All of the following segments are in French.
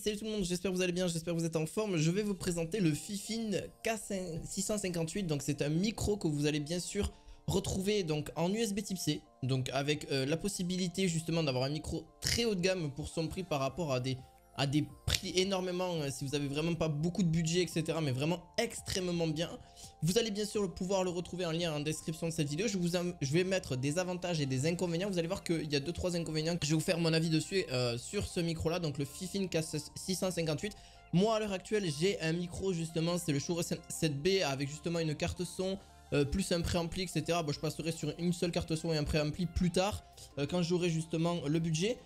Salut tout le monde, j'espère que vous allez bien, j'espère que vous êtes en forme. Je vais vous présenter le Fifine K658. Donc c'est un micro que vous allez bien sûr retrouver donc en USB type C. Donc avec la possibilité justement d'avoir un micro très haut de gamme pour son prix par rapport à des prix énormément, si vous avez vraiment pas beaucoup de budget, etc. Mais vraiment extrêmement bien. Vous allez bien sûr pouvoir le retrouver en lien en description de cette vidéo. Je vais mettre des avantages et des inconvénients. Vous allez voir qu'il y a 2-3 inconvénients. Je vais vous faire mon avis dessus sur ce micro là, donc le Fifine K658. Moi à l'heure actuelle j'ai un micro justement, c'est le Shure SM7B avec justement une carte son, plus un préampli, etc. Bon, je passerai sur une seule carte son et un préampli plus tard quand j'aurai justement le budget.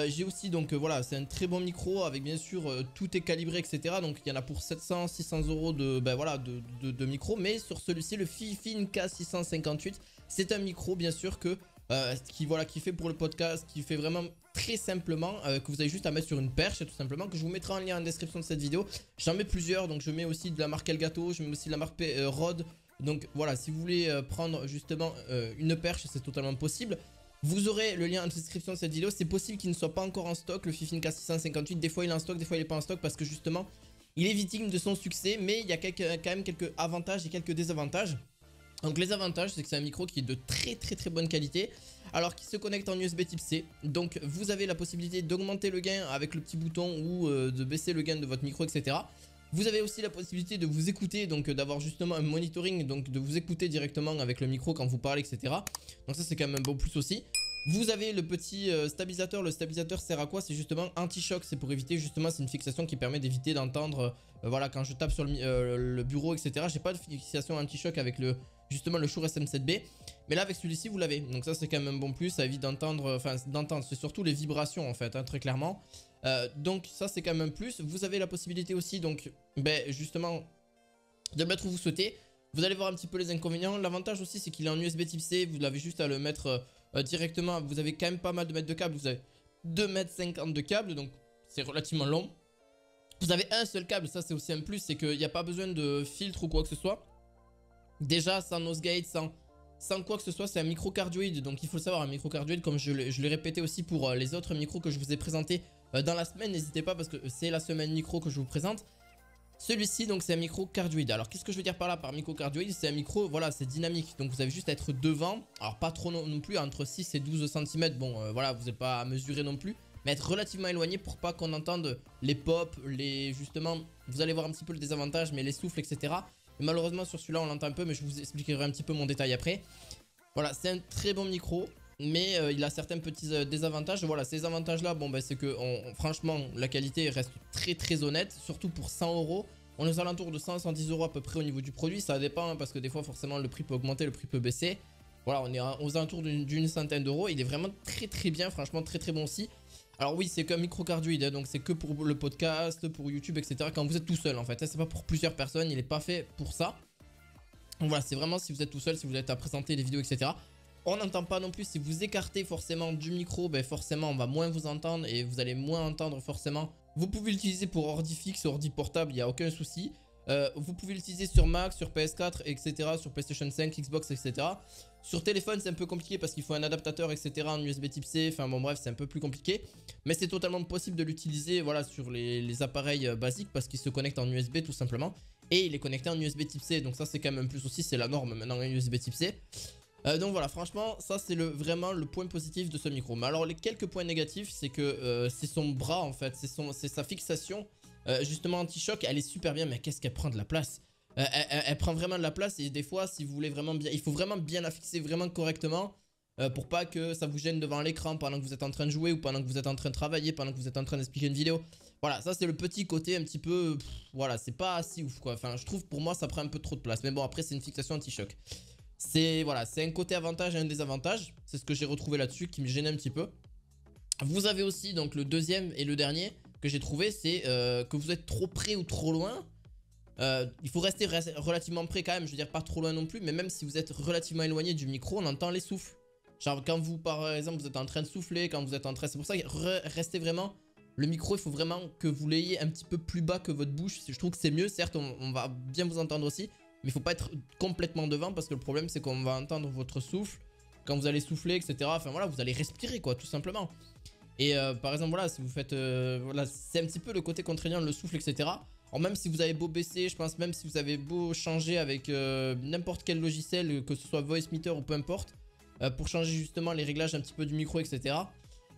J'ai aussi donc voilà, c'est un très bon micro avec bien sûr tout est calibré, etc. Donc il y en a pour 700-600 euros de micro. Mais sur celui-ci, le Fifine K658, c'est un micro bien sûr que qui fait pour le podcast, qui fait vraiment très simplement, que vous avez juste à mettre sur une perche tout simplement, que je vous mettrai en lien en description de cette vidéo. J'en mets plusieurs, donc je mets aussi de la marque Elgato, je mets aussi de la marque Rode. Donc voilà, si vous voulez prendre justement une perche, c'est totalement possible. Vous aurez le lien en description de cette vidéo. C'est possible qu'il ne soit pas encore en stock, le Fifine K658. Des fois il est en stock, des fois il n'est pas en stock parce que justement il est victime de son succès. Mais il y a quand même quelques avantages et quelques désavantages. Donc les avantages, c'est que c'est un micro qui est de très bonne qualité, alors qui se connecte en USB type C. Donc vous avez la possibilité d'augmenter le gain avec le petit bouton ou de baisser le gain de votre micro, etc. Vous avez aussi la possibilité de vous écouter, donc d'avoir justement un monitoring, donc de vous écouter directement avec le micro quand vous parlez, etc. Donc ça c'est quand même un bon plus aussi. Vous avez le petit stabilisateur. Le stabilisateur sert à quoi? C'est justement anti-choc, c'est pour éviter justement, c'est une fixation qui permet d'éviter d'entendre, voilà, quand je tape sur le bureau, etc. J'ai pas de fixation anti-choc avec justement le Shure SM7B, mais là avec celui-ci vous l'avez. Donc ça c'est quand même un bon plus, ça évite d'entendre, c'est surtout les vibrations en fait, hein, très clairement. Donc ça c'est quand même un plus. Vous avez la possibilité aussi donc justement de le mettre où vous souhaitez. Vous allez voir un petit peu les inconvénients. L'avantage aussi c'est qu'il est en USB type C. Vous l'avez juste à le mettre directement. Vous avez quand même pas mal de mètres de câble. Vous avez 2,50 m de câble, donc c'est relativement long. Vous avez un seul câble, ça c'est aussi un plus, c'est qu'il n'y a pas besoin de filtre ou quoi que ce soit. Déjà sans nosegate, sans quoi que ce soit, c'est un micro cardioïde. Donc il faut le savoir, un micro cardioïde, comme je l'ai répété aussi pour les autres micros que je vous ai présentés dans la semaine. N'hésitez pas parce que c'est la semaine micro que je vous présente. Celui-ci donc c'est un micro cardioïde. Alors qu'est-ce que je veux dire par là par micro cardioïde? C'est un micro, voilà, c'est dynamique. Donc vous avez juste à être devant. Alors pas trop non plus, entre 6 et 12 cm. Bon voilà, vous n'êtes pas à mesurer non plus. Mais être relativement éloigné pour pas qu'on entende les pops, justement, vous allez voir un petit peu le désavantage, mais les souffles, etc. Et malheureusement sur celui-là on l'entend un peu, mais je vous expliquerai un petit peu mon détail après. Voilà, c'est un très bon micro, mais il a certains petits désavantages. Voilà, ces avantages là, bon c'est que franchement la qualité reste très honnête, surtout pour 100 euros. On est aux alentours de 100-110 euros à peu près au niveau du produit. Ça dépend hein, parce que des fois forcément le prix peut augmenter, le prix peut baisser. Voilà, on est aux alentours d'une centaine d'euros. Il est vraiment très bien, franchement très bon aussi. Alors oui, c'est qu'un micro cardioïde, hein, donc c'est que pour le podcast, pour YouTube, etc. Quand vous êtes tout seul en fait, c'est pas pour plusieurs personnes, il est pas fait pour ça. Donc voilà, c'est vraiment si vous êtes tout seul, si vous êtes à présenter des vidéos, etc. On n'entend pas non plus, si vous écartez forcément du micro, forcément on va moins vous entendre et vous allez moins entendre forcément. Vous pouvez l'utiliser pour ordi fixe, ordi portable, il n'y a aucun souci. Vous pouvez l'utiliser sur Mac, sur PS4, etc. Sur PlayStation 5, Xbox, etc. Sur téléphone c'est un peu compliqué parce qu'il faut un adaptateur, etc. en USB type C, enfin bon bref c'est un peu plus compliqué. Mais c'est totalement possible de l'utiliser voilà, sur les appareils basiques parce qu'il se connecte en USB tout simplement. Et il est connecté en USB type C, donc ça c'est quand même un plus aussi, c'est la norme maintenant en USB type C. Donc voilà, franchement ça c'est vraiment le point positif de ce micro. Mais alors les quelques points négatifs c'est que c'est son bras en fait, c'est sa fixation. Justement anti-choc, elle est super bien, mais qu'est-ce qu'elle prend de la place? Elle prend vraiment de la place et des fois si vous voulez vraiment bien, il faut vraiment bien la fixer vraiment correctement pour pas que ça vous gêne devant l'écran pendant que vous êtes en train de jouer ou pendant que vous êtes en train de travailler, pendant que vous êtes en train d'expliquer une vidéo. Voilà, ça c'est le petit côté un petit peu, voilà, c'est pas si ouf quoi. Enfin je trouve pour moi ça prend un peu trop de place, mais bon après c'est une fixation anti-choc. Voilà, c'est un côté avantage et un désavantage, c'est ce que j'ai retrouvé là-dessus qui me gênait un petit peu. Vous avez aussi donc le deuxième et le dernier que j'ai trouvé, c'est que vous êtes trop près ou trop loin. Il faut rester relativement près quand même, je veux dire pas trop loin non plus, mais même si vous êtes relativement éloigné du micro, on entend les souffles. Genre quand vous par exemple vous êtes en train de souffler, quand vous êtes en train, c'est pour ça que restez vraiment, le micro il faut vraiment que vous l'ayez un petit peu plus bas que votre bouche. Je trouve que c'est mieux, certes on va bien vous entendre aussi, mais il faut pas être complètement devant parce que le problème c'est qu'on va entendre votre souffle quand vous allez souffler, etc. Enfin voilà, vous allez respirer quoi, tout simplement. Et par exemple, voilà, si vous faites... voilà, c'est un petit peu le côté contraignant, le souffle, etc. Alors même si vous avez beau baisser, je pense même si vous avez beau changer avec n'importe quel logiciel, que ce soit Voicemeeter ou peu importe, pour changer justement les réglages un petit peu du micro, etc.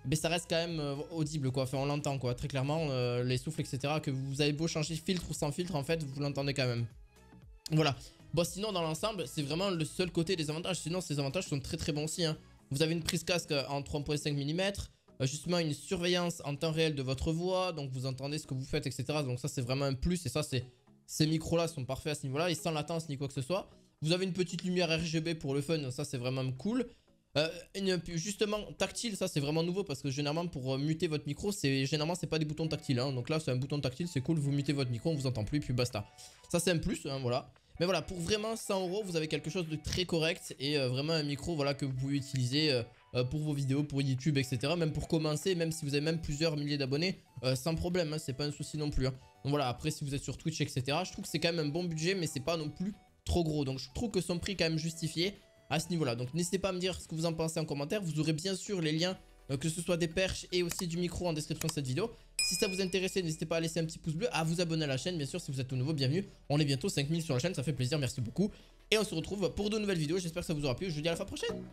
Mais ça reste quand même audible quoi, enfin on l'entend quoi, très clairement, les souffles, etc. Que vous avez beau changer filtre ou sans filtre, en fait, vous l'entendez quand même. Voilà. Bon, sinon dans l'ensemble, c'est vraiment le seul côté des avantages, sinon ces avantages sont très très bons aussi, hein. Vous avez une prise casque en 3.5 mm, justement une surveillance en temps réel de votre voix, donc vous entendez ce que vous faites, etc. Donc ça c'est vraiment un plus, et ça ces micros là sont parfaits à ce niveau là, et sans latence ni quoi que ce soit. Vous avez une petite lumière RGB pour le fun, ça c'est vraiment cool. Justement tactile, ça c'est vraiment nouveau parce que généralement pour muter votre micro, généralement c'est pas des boutons tactiles, hein. Donc là c'est un bouton tactile, c'est cool, vous mutez votre micro, on vous entend plus, puis basta. Ça c'est un plus, hein, voilà. Mais voilà, pour vraiment 100 €, vous avez quelque chose de très correct et vraiment un micro, voilà, que vous pouvez utiliser pour vos vidéos, pour YouTube, etc. Même pour commencer, même si vous avez même plusieurs milliers d'abonnés, sans problème, hein, c'est pas un souci non plus, hein. Donc voilà, après si vous êtes sur Twitch, etc., je trouve que c'est quand même un bon budget, mais c'est pas non plus trop gros. Donc je trouve que son prix est quand même justifié à ce niveau là. Donc n'hésitez pas à me dire ce que vous en pensez en commentaire. Vous aurez bien sûr les liens, que ce soit des perches et aussi du micro en description de cette vidéo. Si ça vous intéresse, n'hésitez pas à laisser un petit pouce bleu, à vous abonner à la chaîne. Bien sûr, si vous êtes tout nouveau, bienvenue. On est bientôt 5000 sur la chaîne, ça fait plaisir, merci beaucoup. Et on se retrouve pour de nouvelles vidéos, j'espère que ça vous aura plu. Je vous dis à la fois prochaine.